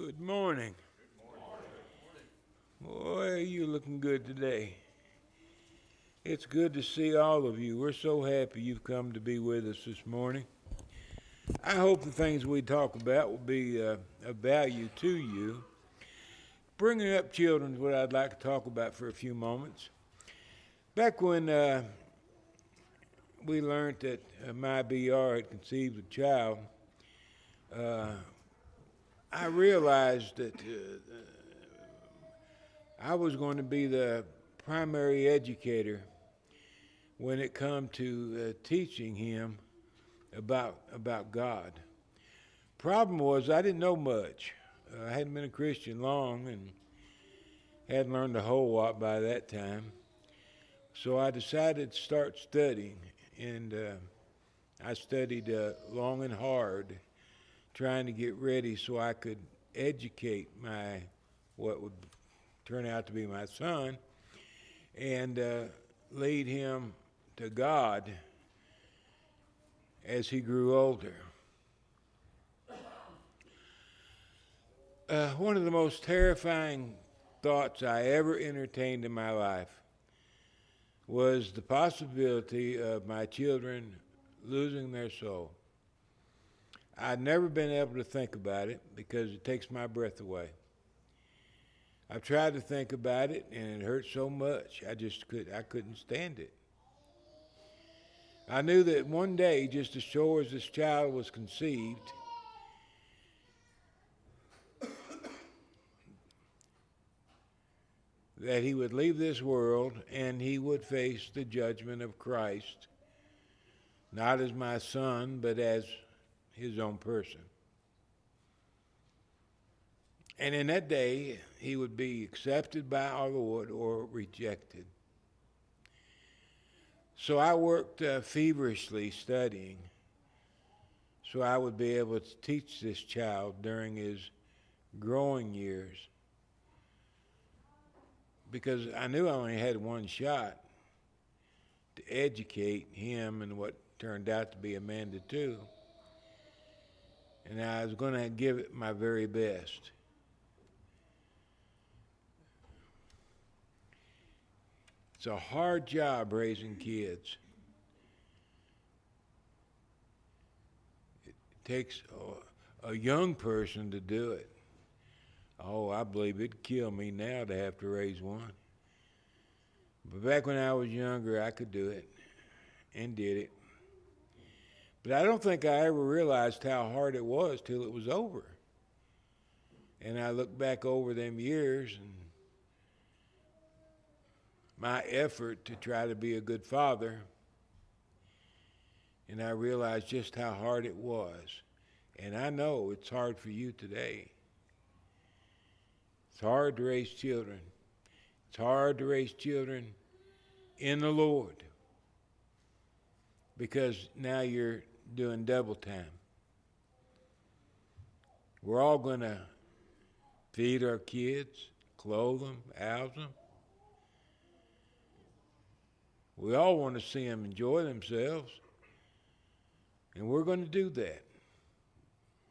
Good morning. Boy, you looking good today. It's good to see all of you. We're so happy you've come to be with us this morning. I hope the things we talk about will be of value to you. Bringing up children is what I'd like to talk about for a few moments. Back when we learned that my BR had conceived a child, uh, I realized that I was going to be the primary educator when it come to teaching him about God. Problem was I didn't know much. I hadn't been a Christian long and hadn't learned a whole lot by that time. So I decided to start studying, and I studied long and hard, trying to get ready so I could educate my what would turn out to be my son, and lead him to God as he grew older. One of the most terrifying thoughts I ever entertained in my life was the possibility of my children losing their soul. I'd never been able to think about it because it takes my breath away. I've tried to think about it and it hurt so much I couldn't stand it. I knew that one day, just as sure as this child was conceived, that he would leave this world and he would face the judgment of Christ, not as my son, but as his own person. And in that day, he would be accepted by our Lord or rejected. So I worked feverishly studying so I would be able to teach this child during his growing years, because I knew I only had one shot to educate him and what turned out to be Amanda too. And I was going to give it my very best. It's a hard job raising kids. It takes a young person to do it. Oh, I believe it'd kill me now to have to raise one. But back when I was younger, I could do it and did it. But I don't think I ever realized how hard it was till it was over. And I look back over them years and my effort to try to be a good father, and I realized just how hard it was. And I know it's hard for you today. It's hard to raise children. It's hard to raise children in the Lord because now you're doing double time. We're all going to feed our kids, clothe them, house them. We all want to see them enjoy themselves, and we're going to do that.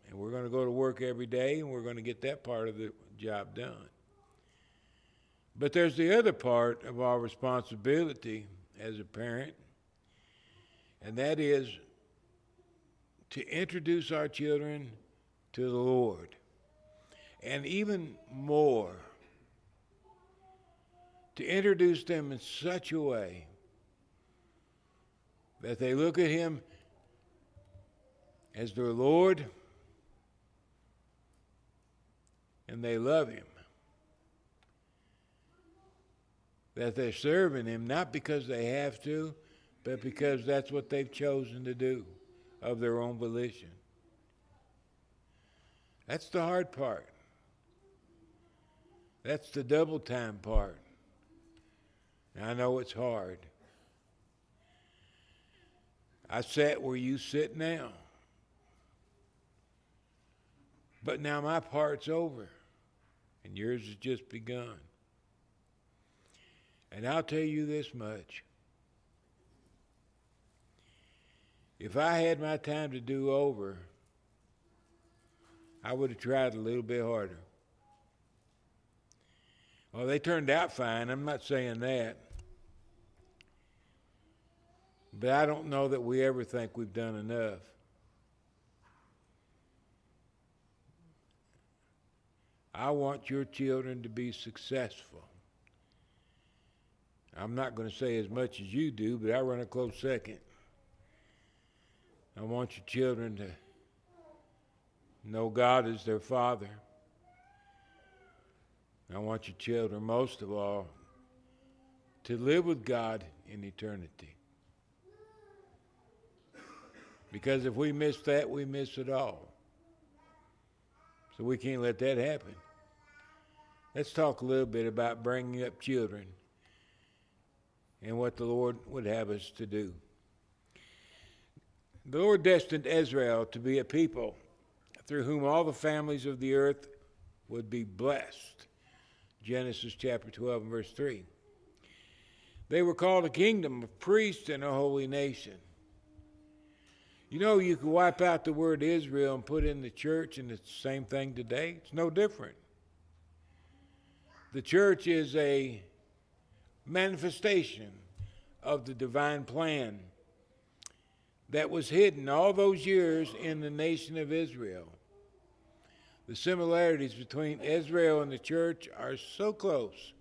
And we're going to go to work every day, and we're going to get that part of the job done. But there's the other part of our responsibility as a parent, and that is to introduce our children to the Lord. And even more, to introduce them in such a way that they look at Him as their Lord and they love Him. That they're serving Him not because they have to, but because that's what they've chosen to do of their own volition. That's the hard part. That's the double time part. And I know it's hard. I sat where you sit now. But now my part's over, and yours has just begun. And I'll tell you this much. If I had my time to do over, I would have tried a little bit harder. Well, they turned out fine. I'm not saying that. But I don't know that we ever think we've done enough. I want your children to be successful. I'm not going to say as much as you do, but I run a close second. I want your children to know God as their Father. I want your children, most of all, to live with God in eternity. Because if we miss that, we miss it all. So we can't let that happen. Let's talk a little bit about bringing up children and what the Lord would have us to do. The Lord destined Israel to be a people through whom all the families of the earth would be blessed. Genesis chapter 12 and verse 3. They were called a kingdom of priests and a holy nation. You know, you could wipe out the word Israel and put in the church, and it's the same thing today. It's no different. The church is a manifestation of the divine plan that was hidden all those years in the nation of Israel. The similarities between Israel and the church are so close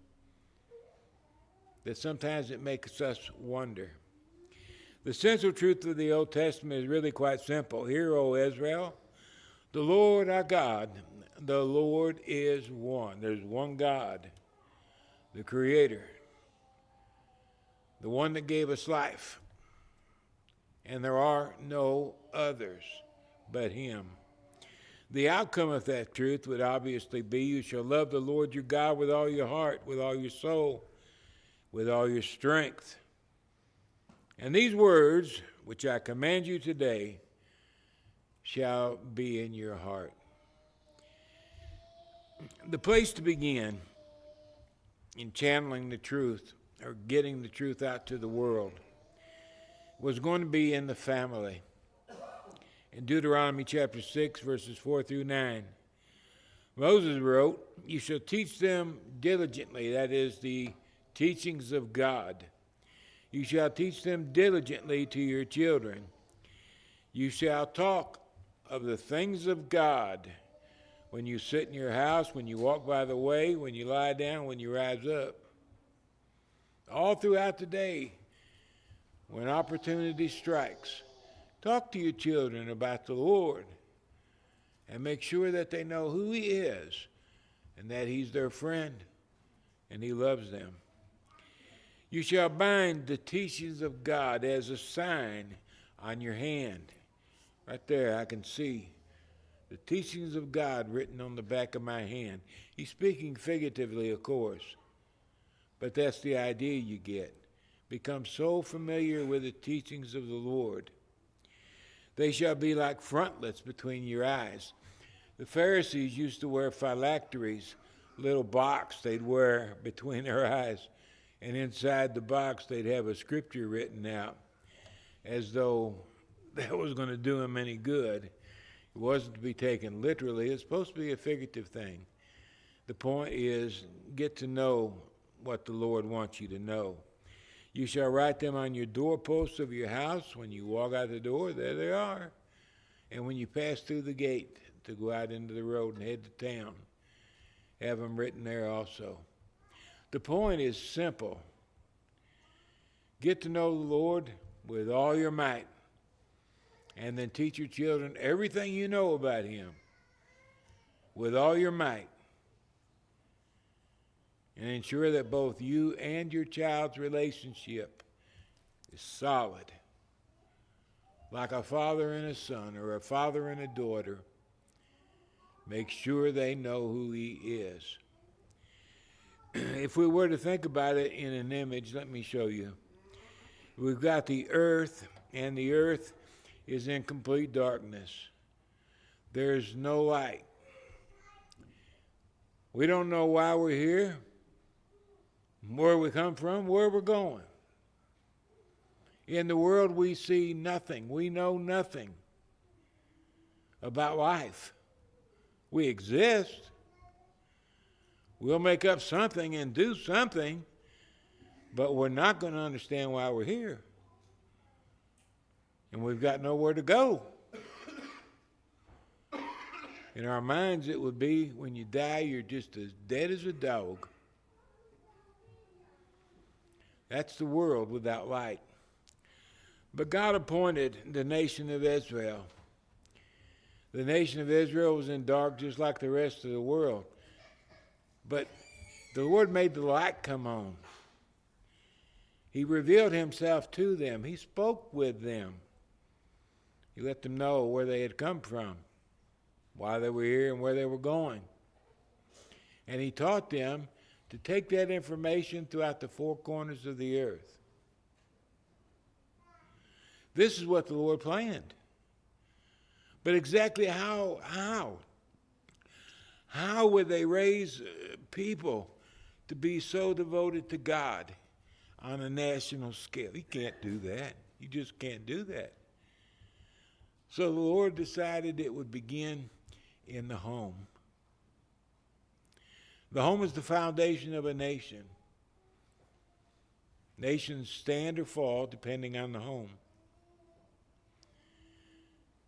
that sometimes it makes us wonder. The central truth of the Old Testament is really quite simple. Hear, O Israel, the Lord our God, the Lord is one. There's one God, the Creator, the one that gave us life. And there are no others but Him. The outcome of that truth would obviously be you shall love the Lord your God with all your heart, with all your soul, with all your strength. And these words, which I command you today, shall be in your heart. The place to begin in channeling the truth or getting the truth out to the world was going to be in the family. In Deuteronomy chapter 6, verses 4 through 9, Moses wrote, "You shall teach them diligently," that is, the teachings of God. "You shall teach them diligently to your children. You shall talk of the things of God when you sit in your house, when you walk by the way, when you lie down, when you rise up." All throughout the day, when opportunity strikes, talk to your children about the Lord and make sure that they know who He is and that He's their friend and He loves them. You shall bind the teachings of God as a sign on your hand. Right there, I can see the teachings of God written on the back of my hand. He's speaking figuratively, of course, but that's the idea you get. Become so familiar with the teachings of the Lord. They shall be like frontlets between your eyes. The Pharisees used to wear phylacteries, little box they'd wear between their eyes. And inside the box, they'd have a scripture written out as though that was going to do them any good. It wasn't to be taken literally. It's supposed to be a figurative thing. The point is, get to know what the Lord wants you to know. You shall write them on your doorposts of your house. When you walk out the door, there they are. And when you pass through the gate to go out into the road and head to town, have them written there also. The point is simple. Get to know the Lord with all your might, and then teach your children everything you know about Him with all your might. And ensure that both you and your child's relationship is solid, like a father and a son or a father and a daughter. Make sure they know who He is. If we were to think about it in an image, let me show you. We've got the earth, and the earth is in complete darkness. There's no light. We don't know why we're here, where we come from, where we're going. In the world, we see nothing. We know nothing about life. We exist. We'll make up something and do something, but we're not going to understand why we're here. And we've got nowhere to go. In our minds, it would be when you die, you're just as dead as a dog. That's the world without light. But God appointed the nation of Israel. The nation of Israel was in dark just like the rest of the world. But the Lord made the light come on. He revealed himself to them. He spoke with them. He let them know where they had come from, why they were here, and where they were going. And he taught them to take that information throughout the four corners of the earth. This is what the Lord planned. But exactly how? How would they raise people to be so devoted to God on a national scale? You can't do that. You just can't do that. So the Lord decided it would begin in the home. The home is the foundation of a nation. Nations stand or fall depending on the home.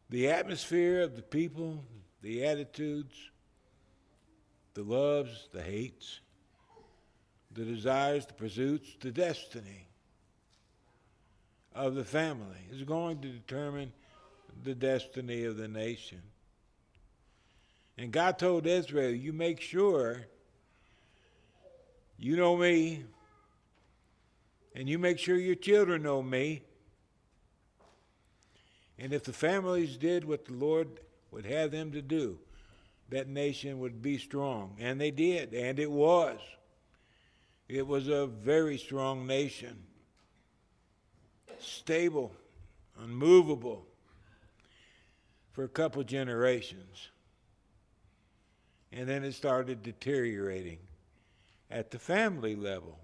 The atmosphere of the people, the attitudes, the loves, the hates, the desires, the pursuits, the destiny of the family is going to determine the destiny of the nation. And God told Israel, you make sure you know me, and you make sure your children know me. And if the families did what the Lord would have them to do, that nation would be strong. And they did, and it was. It was a very strong nation. Stable, unmovable for a couple generations. And then it started deteriorating at the family level.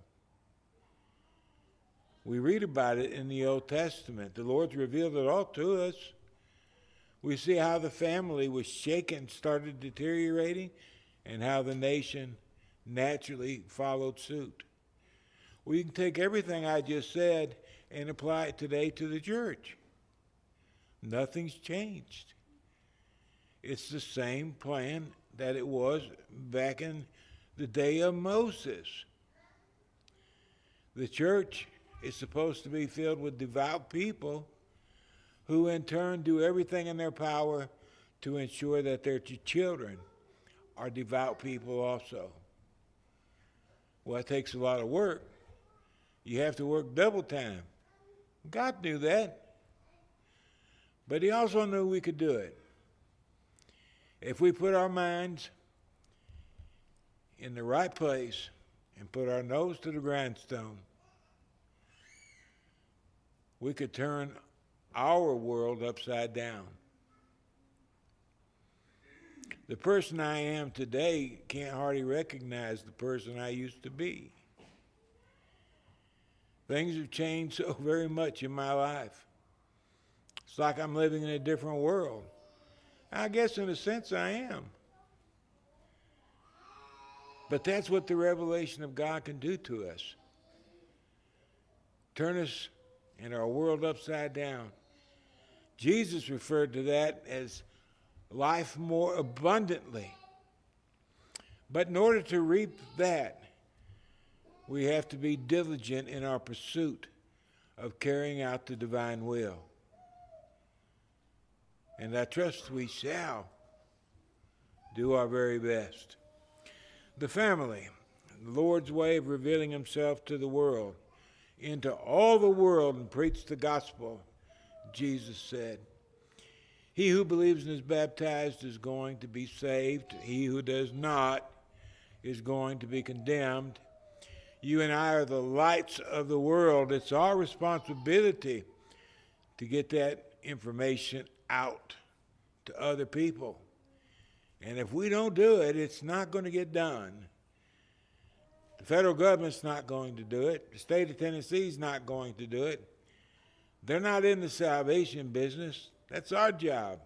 We read about it in the Old Testament. The Lord's revealed it all to us. We see how the family was shaken, started deteriorating, and how the nation naturally followed suit. We can take everything I just said and apply it today to the church. Nothing's changed. It's the same plan that it was back in the day of Moses. The church is supposed to be filled with devout people who in turn do everything in their power to ensure that their children are devout people also. Well, it takes a lot of work. You have to work double time. God knew that. But he also knew we could do it. If we put our minds in the right place and put our nose to the grindstone, we could turn our world upside down. The person I am today can't hardly recognize the person I used to be. Things have changed so very much in my life. It's like I'm living in a different world. I guess in a sense I am. But that's what the revelation of God can do to us. Turn us and our world upside down. Jesus referred to that as life more abundantly. But in order to reap that, we have to be diligent in our pursuit of carrying out the divine will. And I trust we shall do our very best. The family, the Lord's way of revealing himself to the world, into all the world and preach the gospel, Jesus said. He who believes and is baptized is going to be saved. He who does not is going to be condemned. You and I are the lights of the world. It's our responsibility to get that information out to other people. And if we don't do it, it's not going to get done. The federal government's not going to do it. The state of Tennessee is not going to do it. They're not in the salvation business. That's our job.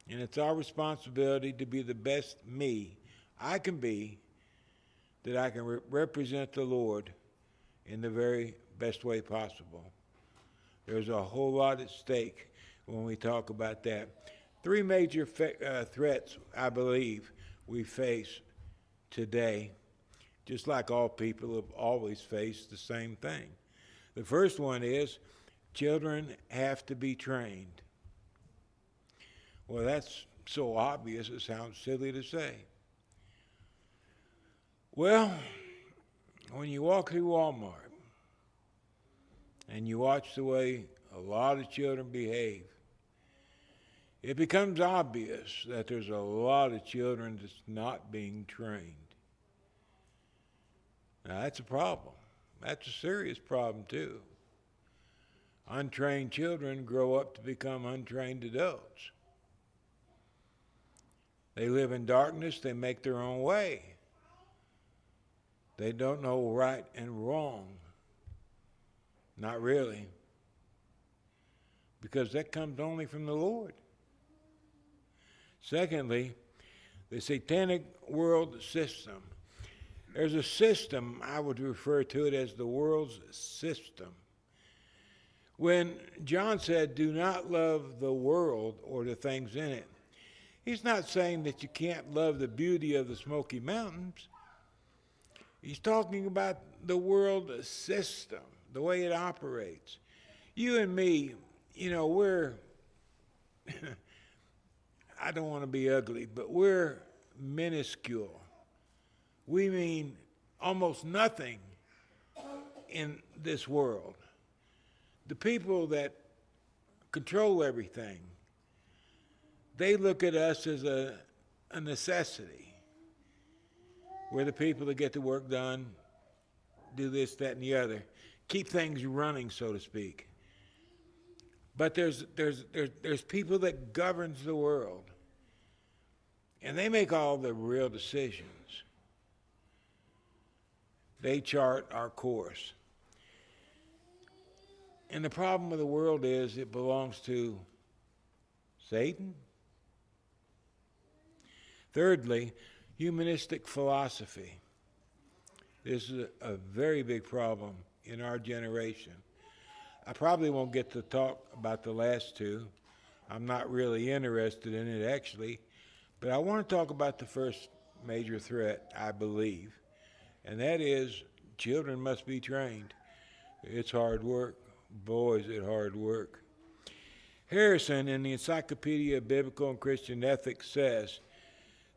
And it's our responsibility to be the best me I can be, that I can represent the Lord in the very best way possible. There's a whole lot at stake when we talk about that. Three major threats, I believe, we face today, just like all people have always faced the same thing. The first one is children have to be trained. Well, that's so obvious it sounds silly to say. Well, when you walk through Walmart and you watch the way a lot of children behave, it becomes obvious that there's a lot of children that's not being trained. Now, that's a problem. That's a serious problem, too. Untrained children grow up to become untrained adults. They live in darkness. They make their own way. They don't know right and wrong. Not really. Because that comes only from the Lord. Secondly, the satanic world system. There's a system, I would refer to it as the world's system. When John said, do not love the world or the things in it, he's not saying that you can't love the beauty of the Smoky Mountains. He's talking about the world system, the way it operates. You and me, we're, I don't want to be ugly, but we're minuscule. We mean almost nothing in this world. The people that control everything, they look at us as a necessity. We're the people that get the work done, do this, that, and the other, keep things running, so to speak. But there's people that governs the world, and they make all the real decisions. They chart our course. And the problem with the world is it belongs to Satan. Thirdly, humanistic philosophy. This is a very big problem in our generation. I probably won't get to talk about the last two. I'm not really interested in it, actually. But I want to talk about the first major threat, I believe, and that is children must be trained. It's hard work. Boy, is it hard work. Harrison, in the Encyclopedia of Biblical and Christian Ethics, says,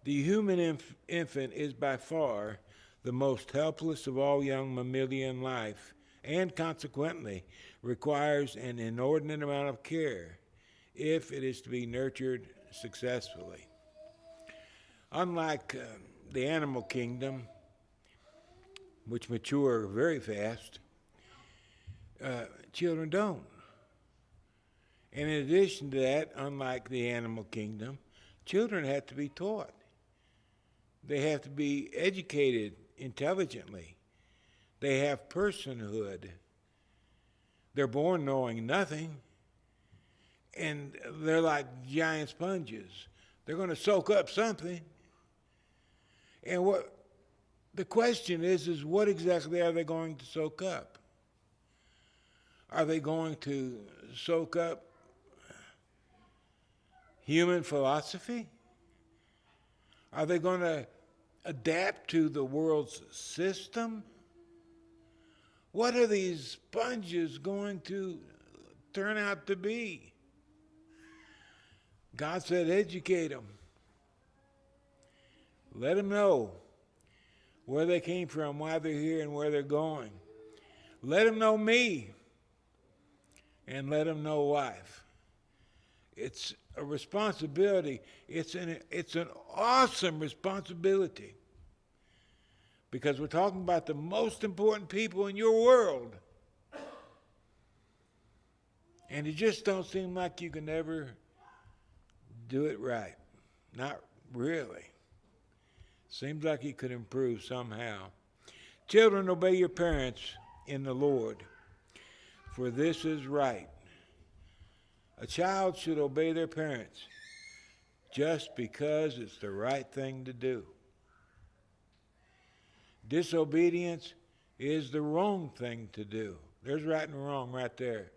the human infant is by far the most helpless of all young mammalian life, and consequently requires an inordinate amount of care if it is to be nurtured successfully. Unlike the animal kingdom, which mature very fast, children don't. And in addition to that, unlike the animal kingdom, children have to be taught. They have to be educated intelligently. They have personhood. They're born knowing nothing, and they're like giant sponges. They're going to soak up something. And what the question is what exactly are they going to soak up? Are they going to soak up human philosophy? Are they going to adapt to the world's system? What are these sponges going to turn out to be? God said, educate them. Let them know where they came from, why they're here, and where they're going. Let them know me, and let them know life. It's a responsibility. It's an awesome responsibility, because we're talking about the most important people in your world, and it just don't seem like you can ever do it right. Not really. Seems like you could improve somehow. Children, obey your parents in the Lord, for this is right. A child should obey their parents. just because it's the right thing to do. Disobedience is the wrong thing to do. There's right and wrong right there.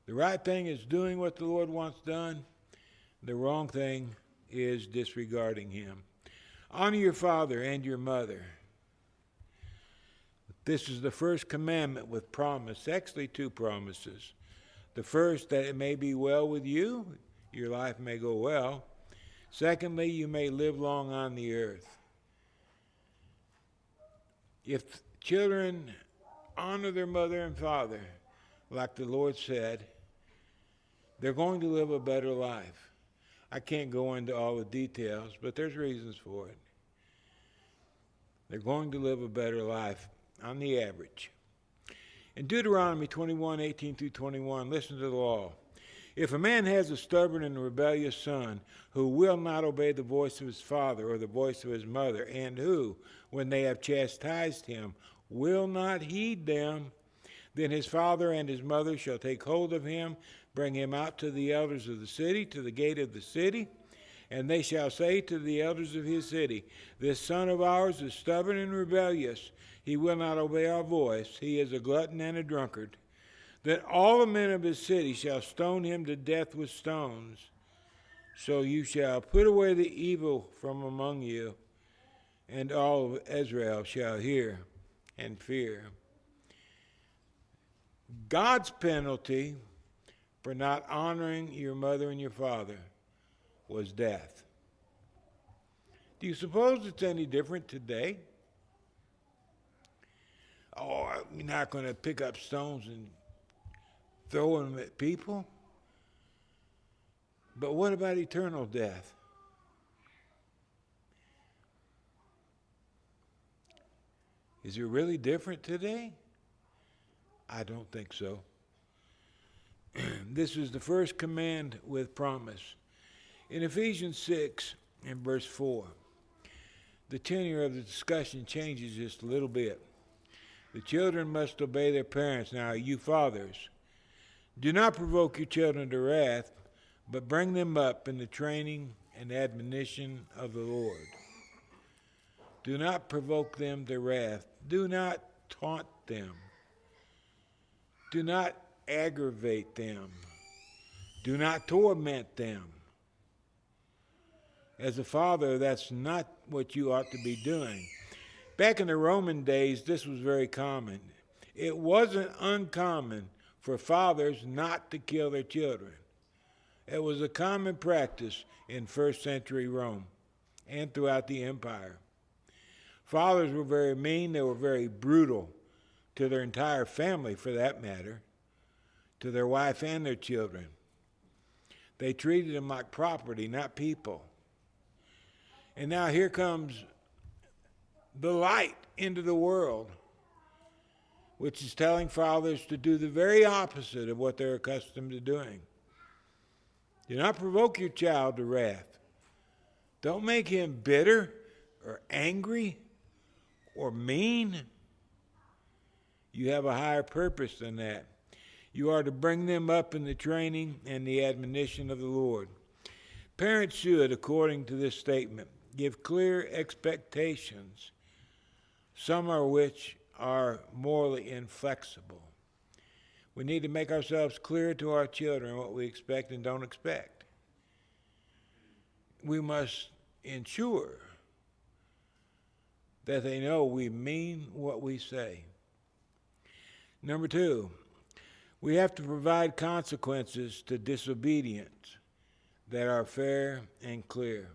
The right thing is doing what the Lord wants done. The wrong thing is disregarding him. Honor your father and your mother. This is the first commandment with promise, actually two promises. The first, that it may be well with you, your life may go well. Secondly, you may live long on the earth. If children honor their mother and father, like the Lord said, they're going to live a better life. I can't go into all the details, but there's reasons for it. They're going to live a better life on the average. In Deuteronomy 21:18 through 21, listen to the law. If a man has a stubborn and rebellious son who will not obey the voice of his father or the voice of his mother, and who, when they have chastised him, will not heed them, then his father and his mother shall take hold of him, bring him out to the elders of the city, to the gate of the city, and they shall say to the elders of his city, this son of ours is stubborn and rebellious. He will not obey our voice. He is a glutton and a drunkard. Then all the men of his city shall stone him to death with stones. So you shall put away the evil from among you, and all of Israel shall hear and fear. God's penalty for not honoring your mother and your father was death. Do you suppose it's any different today? Oh, you're not going to pick up stones and throw them at people? But what about eternal death? Is it really different today? I don't think so. This is the first command with promise. In Ephesians 6 and verse 4, the tenor of the discussion changes just a little bit. The children must obey their parents. Now, you fathers, do not provoke your children to wrath, but bring them up in the training and admonition of the Lord. Do not provoke them to wrath. Do not taunt them. Do not aggravate them. Do not torment them. As a father, that's not what you ought to be doing. Back in the Roman days, this was very common. It wasn't uncommon for fathers not to kill their children. It was a common practice in first century Rome and throughout the empire. Fathers were very mean. They were very brutal to their entire family, for that matter, to their wife and their children. They treated them like property, not people. And now here comes the light into the world, which is telling fathers to do the very opposite of what they're accustomed to doing. Do not provoke your child to wrath. Don't make him bitter or angry or mean. You have a higher purpose than that. You are to bring them up in the training and the admonition of the Lord. Parents should, according to this statement, give clear expectations, some of which are morally inflexible. We need to make ourselves clear to our children what we expect and don't expect. We must ensure that they know we mean what we say. Number 2, we have to provide consequences to disobedience that are fair and clear.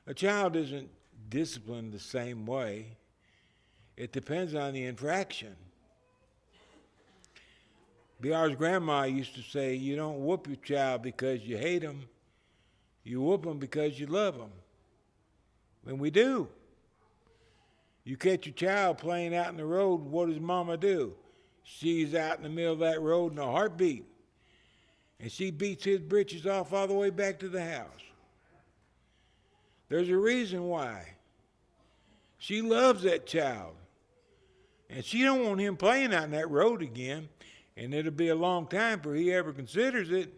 A child isn't disciplined the same way. It depends on the infraction. B.R.'s grandma used to say, you don't whoop your child because you hate them. You whoop them because you love them. And we do. You catch your child playing out in the road, what does mama do? She's out in the middle of that road in a heartbeat. And she beats his britches off all the way back to the house. There's a reason why. She loves that child. And she don't want him playing out in that road again. And it'll be a long time before he ever considers it.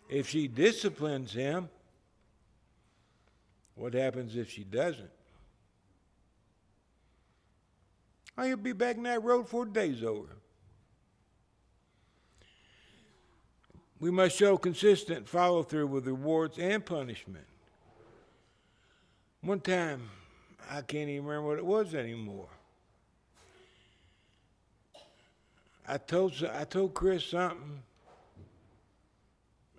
If she disciplines him, what happens if she doesn't? Oh, he'll be back in that road before the day's over. We must show consistent follow-through with rewards and punishment. One time, I can't even remember what it was anymore. I told Chris something.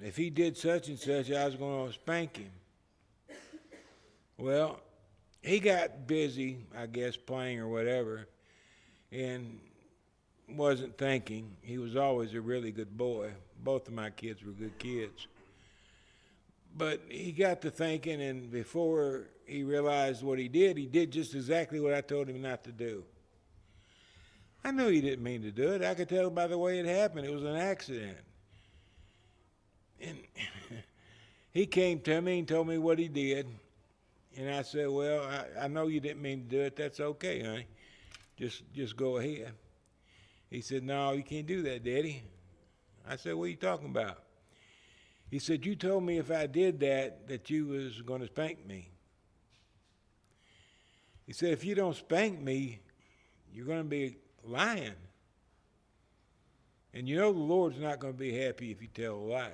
If he did such and such, I was going to spank him. Well, he got busy, I guess, playing or whatever, and wasn't thinking. He was always a really good boy. Both of my kids were good kids. But he got to thinking, and before he realized what he did just exactly what I told him not to do. I knew he didn't mean to do it. I could tell by the way it happened. It was an accident. And he came to me and told me what he did. And I said, well, I know you didn't mean to do it. That's okay, honey. Just go ahead. He said, no, you can't do that, Daddy. I said, what are you talking about? He said, you told me if I did that you was going to spank me. He said, if you don't spank me, you're going to be lying. And you know the Lord's not going to be happy if you tell a lie.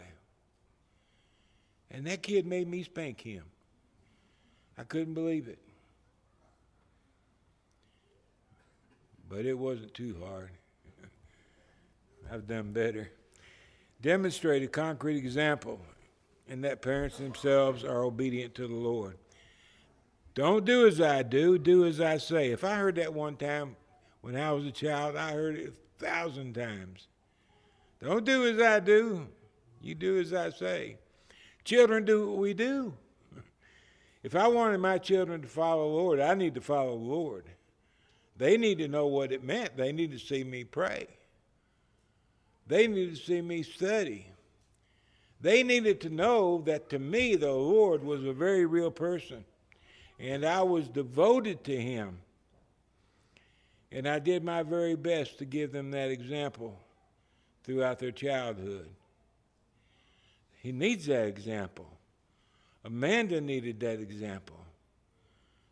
And that kid made me spank him. I couldn't believe it. But it wasn't too hard. I've done better. Demonstrate a concrete example in that parents themselves are obedient to the Lord. Don't do as I do, do as I say. If I heard that one time when I was a child, I heard it 1,000 times. Don't do as I do, you do as I say. Children do what we do. If I wanted my children to follow the Lord, I need to follow the Lord. They need to know what it meant. They need to see me pray. They needed to see me study. They needed to know that to me the Lord was a very real person. And I was devoted to him. And I did my very best to give them that example throughout their childhood. He needs that example. Amanda needed that example.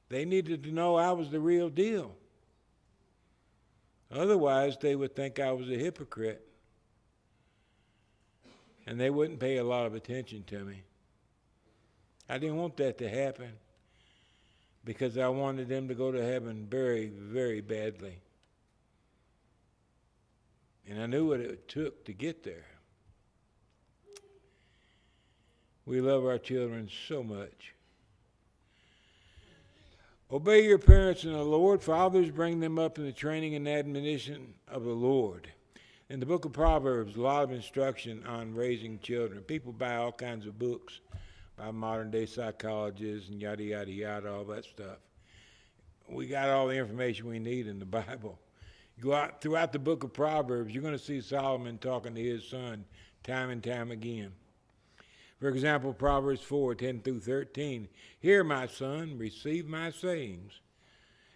They needed to know I was the real deal. Otherwise, they would think I was a hypocrite. And they wouldn't pay a lot of attention to me. I didn't want that to happen because I wanted them to go to heaven very, very badly. And I knew what it took to get there. We love our children so much. Obey your parents in the Lord. Fathers, bring them up in the training and admonition of the Lord. In the book of Proverbs, a lot of instruction on raising children. People buy all kinds of books by modern-day psychologists and yada, yada, yada, all that stuff. We got all the information we need in the Bible. You go out throughout the book of Proverbs, you're going to see Solomon talking to his son time and time again. For example, Proverbs 4:10-13. Hear, my son, receive my sayings,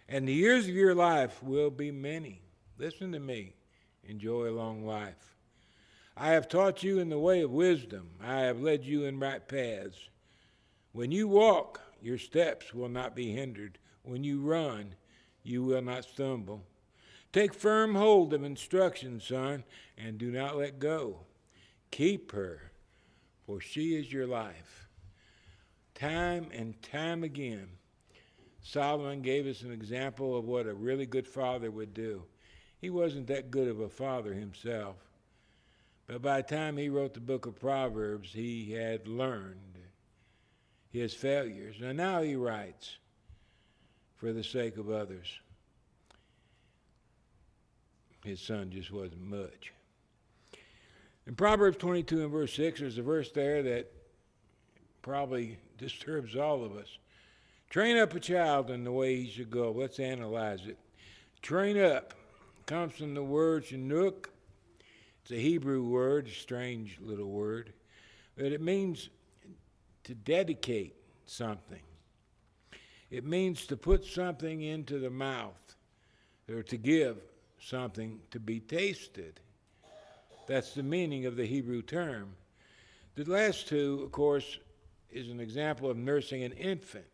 and the years of your life will be many. Listen to me. Enjoy a long life. I have taught you in the way of wisdom. I have led you in right paths. When you walk, your steps will not be hindered. When you run, you will not stumble. Take firm hold of instruction, son, and do not let go. Keep her, for she is your life. Time and time again, Solomon gave us an example of what a really good father would do. He wasn't that good of a father himself, but by the time he wrote the book of Proverbs, he had learned his failures. And now he writes for the sake of others. His son just wasn't much. In Proverbs 22 and verse 6, there's a verse there that probably disturbs all of us. Train up a child in the way he should go. Let's analyze it. Train up comes from the word shinuk. It's a Hebrew word, a strange little word, but it means to dedicate something. It means to put something into the mouth or to give something to be tasted. That's the meaning of the Hebrew term. The last two, of course, is an example of nursing an infant.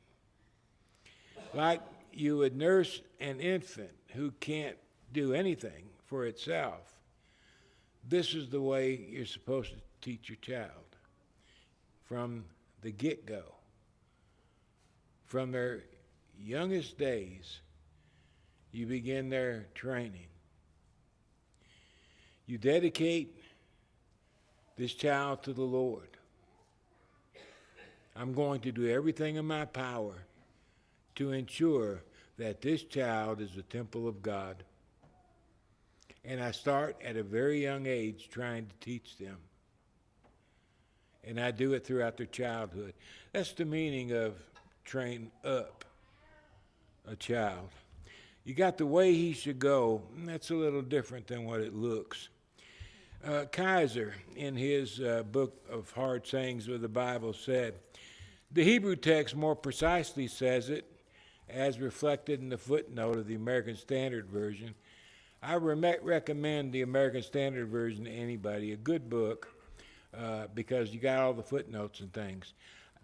Like you would nurse an infant who can't do anything for itself. This is the way you're supposed to teach your child from the get-go. From their youngest days, you begin their training. You dedicate this child to the Lord. I'm going to do everything in my power to ensure that this child is the temple of God. And I start at a very young age trying to teach them. And I do it throughout their childhood. That's the meaning of train up a child. You got the way he should go, and that's a little different than what it looks. Kaiser, in his book of Hard Sayings of the Bible, said, the Hebrew text more precisely says it, as reflected in the footnote of the American Standard Version. I recommend the American Standard Version to anybody, a good book, because you got all the footnotes and things.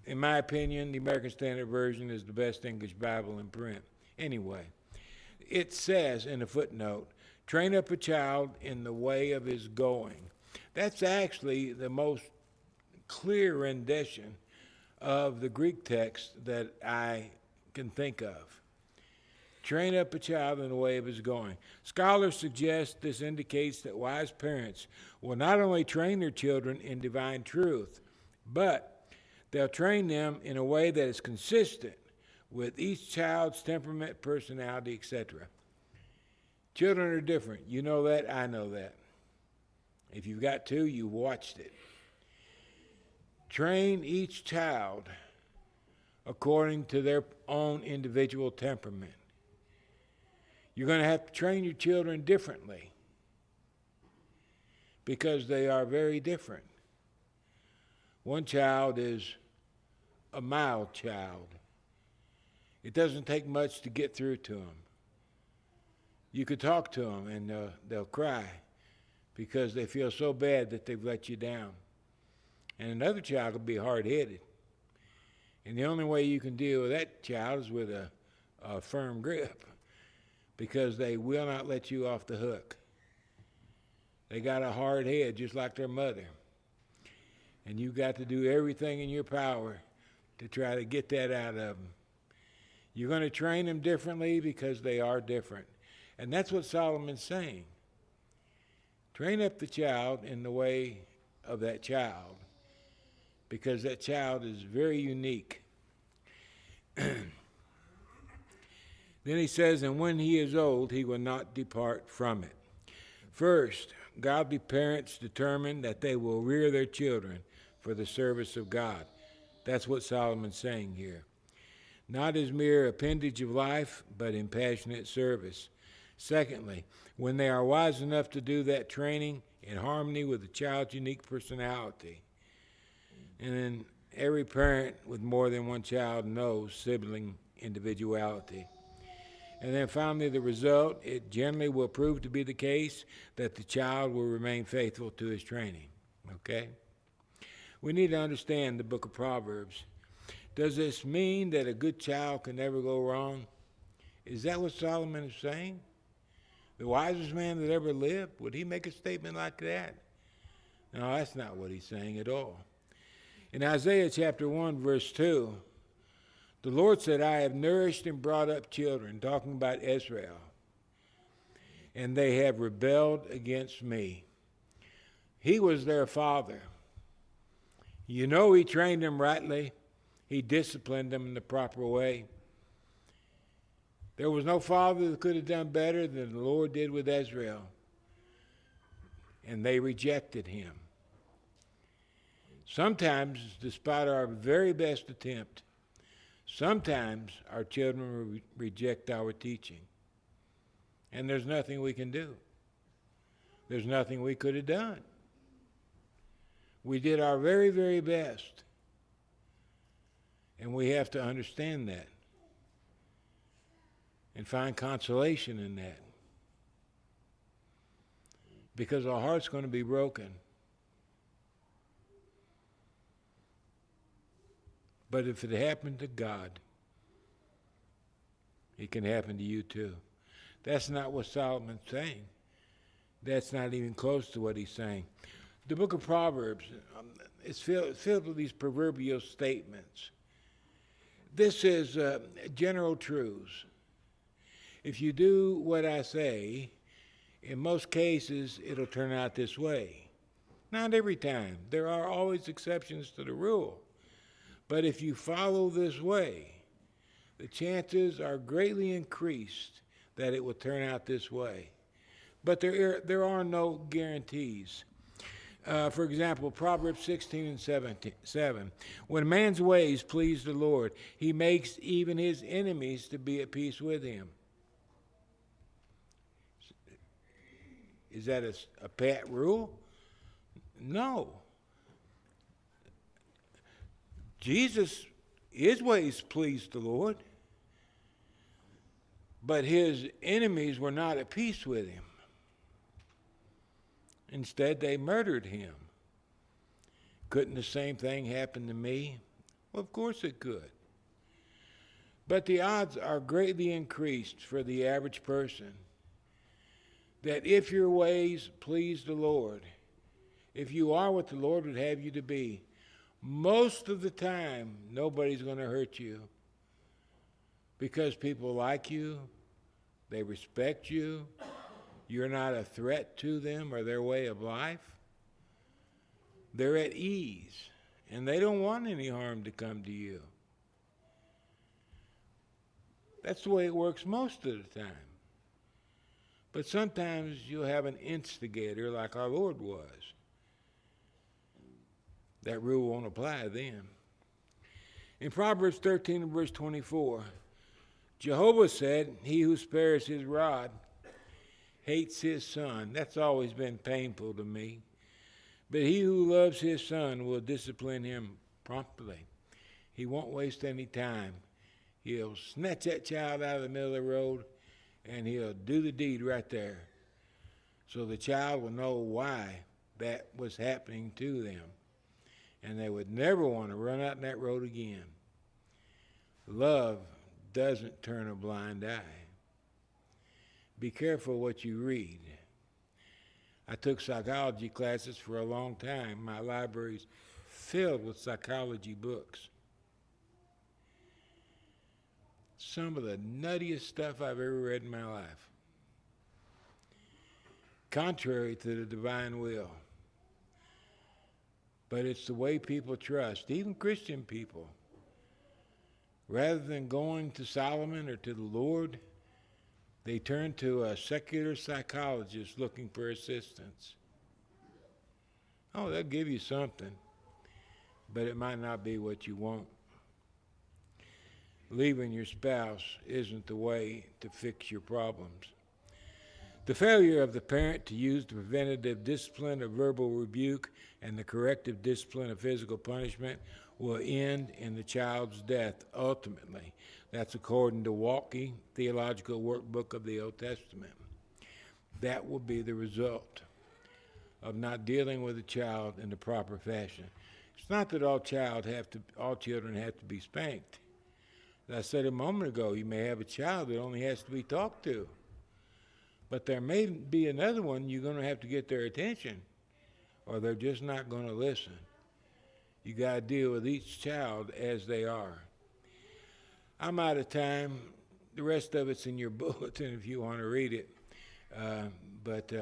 In my opinion, the American Standard Version is the best English Bible in print. Anyway, it says in the footnote, train up a child in the way of his going. That's actually the most clear rendition of the Greek text that I can think of. Train up a child in the way of his going. Scholars suggest this indicates that wise parents will not only train their children in divine truth, but they'll train them in a way that is consistent with each child's temperament, personality, etc. Children are different. You know that, I know that. If you've got two, you've watched it. Train each child according to their own individual temperament. You're going to have to train your children differently because they are very different. One child is a mild child. It doesn't take much to get through to them. You could talk to them and they'll cry because they feel so bad that they've let you down. And another child will be hard-headed. And the only way you can deal with that child is with a firm grip, because they will not let you off the hook. They got a hard head just like their mother. And you've got to do everything in your power to try to get that out of them. You're going to train them differently because they are different. And that's what Solomon's saying. Train up the child in the way of that child, because that child is very unique. Then he says, and when he is old, he will not depart from it. First, godly parents determine that they will rear their children for the service of God. That's what Solomon's saying here. Not as mere appendage of life, but in passionate service. Secondly, when they are wise enough to do that training in harmony with the child's unique personality. And then every parent with more than one child knows sibling individuality. And then finally, the result, it generally will prove to be the case that the child will remain faithful to his training. Okay? We need to understand the book of Proverbs. Does this mean that a good child can never go wrong? Is that what Solomon is saying? The wisest man that ever lived? Would he make a statement like that? No, that's not what he's saying at all. In Isaiah chapter 1, verse 2, the Lord said, I have nourished and brought up children, talking about Israel, and they have rebelled against me. He was their father. You know, he trained them rightly. He disciplined them in the proper way. There was no father that could have done better than the Lord did with Israel. And they rejected him. Sometimes, despite our very best attempt, sometimes our children will reject our teaching. And there's nothing we can do. There's nothing we could have done. We did our very, very best. And we have to understand that and find consolation in that. Because our heart's going to be broken. But if it happened to God, it can happen to you too. That's not what Solomon's saying. That's not even close to what he's saying. The book of Proverbs is filled with these proverbial statements. This is general truths. If you do what I say, in most cases, it'll turn out this way. Not every time. There are always exceptions to the rule. But if you follow this way, the chances are greatly increased that it will turn out this way. But there are no guarantees. For example, Proverbs 16 and 7. When a man's ways please the Lord, he makes even his enemies to be at peace with him. Is that a pet rule? No. Jesus, his ways pleased the Lord, but his enemies were not at peace with him. Instead, they murdered him. Couldn't the same thing happen to me? Well, of course it could. But the odds are greatly increased for the average person that if your ways please the Lord, if you are what the Lord would have you to be, most of the time, nobody's going to hurt you because people like you, they respect you, you're not a threat to them or their way of life. They're at ease, and they don't want any harm to come to you. That's the way it works most of the time. But sometimes you'll have an instigator like our Lord was. That rule won't apply to them. In Proverbs 13 and verse 24, Jehovah said, he who spares his rod hates his son. That's always been painful to me. But he who loves his son will discipline him promptly. He won't waste any time. He'll snatch that child out of the middle of the road, and he'll do the deed right there. So the child will know why that was happening to them. And they would never want to run out in that road again. Love doesn't turn a blind eye. Be careful what you read. I took psychology classes for a long time. My library's filled with psychology books. Some of the nuttiest stuff I've ever read in my life. Contrary to the divine will. But it's the way people trust, even Christian people. Rather than going to Solomon or to the Lord, they turn to a secular psychologist looking for assistance. Oh, they'll give you something, but it might not be what you want. Leaving your spouse isn't the way to fix your problems. The failure of the parent to use the preventative discipline of verbal rebuke and the corrective discipline of physical punishment will end in the child's death ultimately. That's according to Walke, Theological Workbook of the Old Testament. That will be the result of not dealing with a child in the proper fashion. It's not that all children have to be spanked. As I said a moment ago, you may have a child that only has to be talked to. But there may be another one you're going to have to get their attention, or they're just not going to listen. You got to deal with each child as they are. I'm out of time. The rest of it's in your bulletin if you want to read it. But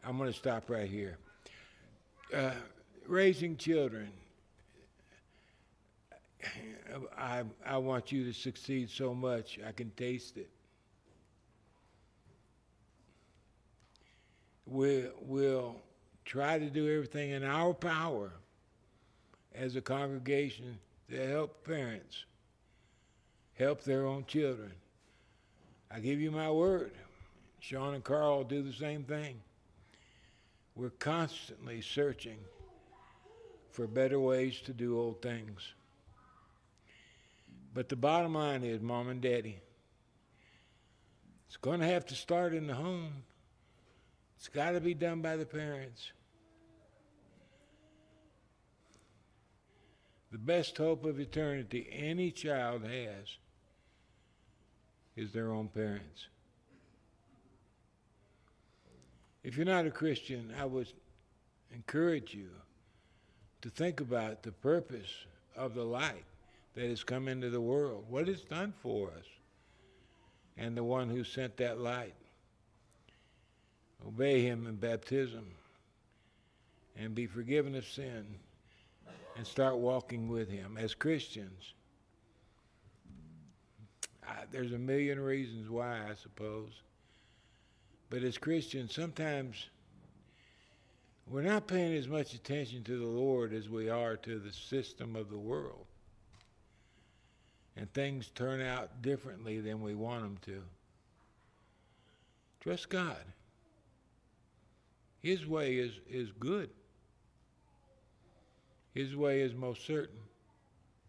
I'm going to stop right here. Raising children. I want you to succeed so much. I can taste it. We'll try to do everything in our power as a congregation to help parents help their own children. I give you my word. Sean and Carl do the same thing. We're constantly searching for better ways to do old things. But the bottom line is, Mom and Daddy, it's going to have to start in the home. It's got to be done by the parents. The best hope of eternity any child has is their own parents. If you're not a Christian, I would encourage you to think about the purpose of the light that has come into the world, what it's done for us, and the one who sent that light. Obey him in baptism and be forgiven of sin and start walking with him. As Christians, there's a million reasons why, I suppose. But as Christians, sometimes we're not paying as much attention to the Lord as we are to the system of the world. And things turn out differently than we want them to. Trust God. His way is good. His way is most certain.